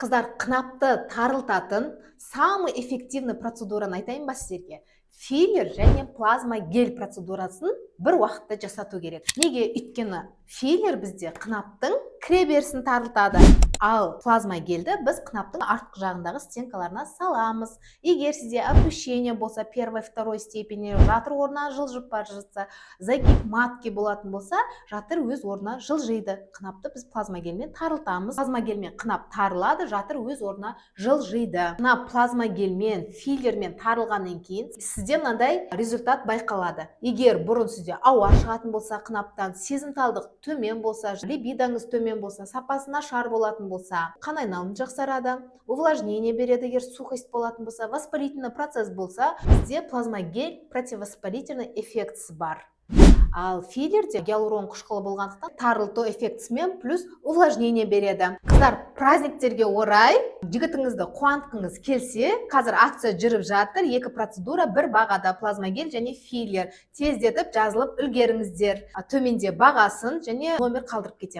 Қыздар, қынапты тарылтатын самый эффективный процедураны айтайын ба сіздерге? Филлер және плазма гель процедурасын бір уақытта жасату керек. Неге? Өйткені филлер бізде қынаптың кіреберісін тарылтады, ал плазма гельді біз қынаптың артқы жағындағы стенкаларына саламыз. Егер сізде опущение болса, первой, второй степени, жатыр орнына жылжып бара жатса, загиб матки болатын болса, жатыр өз орнына жылжиды. Қынапты біз плазма гельмен тарылтамыз. Плазма гельмен қынап тарылады, жатыр өз орнына жылжиды. Мына плазма гельмен, филлермен тарылғаннан кейін сізде мынандай результат байқалады. Егер бұрын сізде ауа шығатын болса, қынаптан сезімталдық төмен болса, либидоңыз төмен болса, сапасы нашар болатын болса, қан айналымы жақсарады, увлажнение береді. Егер сухость болатын болса, воспалительный процесс болса, бізде плазма гель противовоспалительный эффектісі бар. Ал филлерде гиалурон қышқылы болғандықтан тарылту эффектісімен плюс увлажнение береді. Қыздар, праздниктерге орай жігітіңізді қуантқыңыз келсе, қазір акция жүріп жатыр. Екі процедура бір бағада, плазма гель және филлер. Тездетіп жазылып үлгеріңіздер. Төменде бағасын және номер қалдырып кетемін.